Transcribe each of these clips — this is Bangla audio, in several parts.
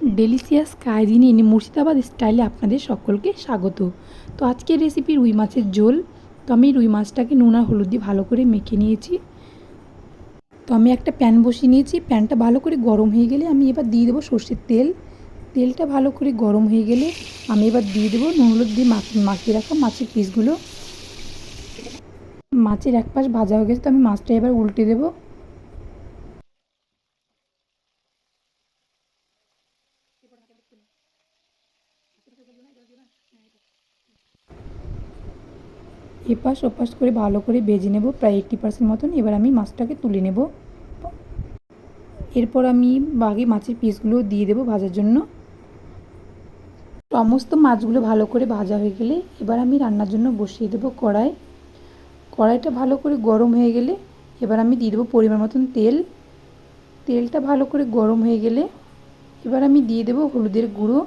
ডেলিশিয়াস কায়দিন ইন মুর্শিদাবাদ স্টাইলে আপনাদের সকলকে স্বাগত। তো আজকের রেসিপি রুই মাছের ঝোল। তো আমি রুই মাছটাকে নুন আর হলুদ দিয়ে ভালো করে মেখে নিয়েছি। তো আমি একটা প্যান বসিয়ে নিয়েছি। প্যানটা ভালো করে গরম হয়ে গেলে আমি এবার দিয়ে দেবো সর্ষের তেল। তেলটা ভালো করে গরম হয়ে গেলে আমি এবার দিয়ে দেবো নুন হলুদ দিয়ে মাখিয়ে রাখা মাছের পিসগুলো। মাছের এক পাশ ভাজা হয়ে গেছে, তো আমি মাছটা এবার উল্টে দেবো। এপাশ ওপাশ করে ভালো করে ভেজে নেব প্রায় 80% মতন। এবার আমি মাছটাকে তুলে নেব। এরপর আমি বাকি মাছের পিসগুলো দিয়ে দেবো ভাজার জন্য। সমস্ত মাছগুলো ভালো করে ভাজা হয়ে গেলে এবার আমি রান্নার জন্য বসিয়ে দেবো কড়াই। কড়াইটা ভালো করে গরম হয়ে গেলে এবার আমি দিয়ে দেবো পরিমাণ মতন তেল। তেলটা ভালো করে গরম হয়ে গেলে এবার আমি দিয়ে দেবো হলুদের গুঁড়ো।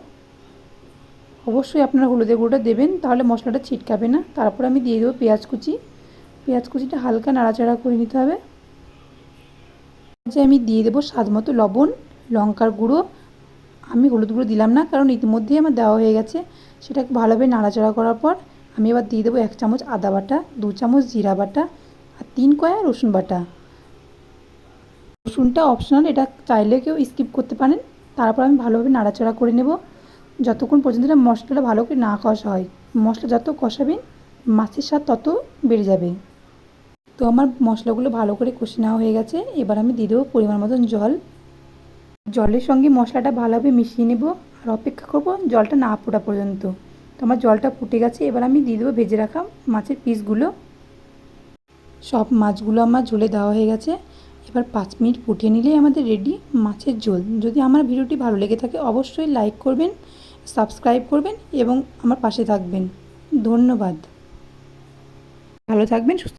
অবশ্যই আপনারা হলুদের গুঁড়োটা দেবেন, তাহলে মশলাটা ছিটকাবে না। তারপর আমি দিয়ে দেবো পেঁয়াজ কুচি। পেঁয়াজ কুচিটা হালকা নাড়াচাড়া করে নিতে হবে। যে আমি দিয়ে দেবো স্বাদ মতো লবণ, লঙ্কার গুঁড়ো। আমি হলুদ গুঁড়ো দিলাম না, কারণ ইতিমধ্যেই আমার দেওয়া হয়ে গেছে। সেটাকে ভালোভাবে নাড়াচাড়া করার পর আমি এবার দিয়ে দেবো 1 চামচ আদা বাটা, 2 চামচ জিরা বাটা আর 3 কোয়া রসুন বাটা। রসুনটা অপশনাল, এটা চাইলে কেউ স্কিপ করতে পারেন। তারপর আমি ভালোভাবে নাড়াচাড়া করে নেব যতক্ষণ পর্যন্ত না মশলাটা ভালো করে না কষা হয়। মশলা যত কষাবেন মাছের স্বাদ তত বেড়ে যাবে। তো আমার মশলাগুলো ভালো করে কষে নেওয়া হয়ে গেছে। এবার আমি দিয়ে দেবো পরিমাণ মতন জল। জলের সঙ্গে মশলাটা ভালোভাবে মিশিয়ে নেব আর অপেক্ষা করব জলটা না ফোটা পর্যন্ত। তো আমার জলটা ফুটে গেছে। এবার আমি দিয়ে দেবো ভেজে রাখা মাছের পিসগুলো। সব মাছগুলো আমার ঝোলে দেওয়া হয়ে গেছে। এবার 5 মিনিট ফুটিয়ে নিলেই আমাদের রেডি মাছের ঝোল। যদি আমার ভিডিওটি ভালো লেগে থাকে অবশ্যই লাইক করবেন, সাবস্ক্রাইব করবেন এবং আমার পাশে থাকবেন। ধন্যবাদ। ভালো থাকবেন, সুস্থ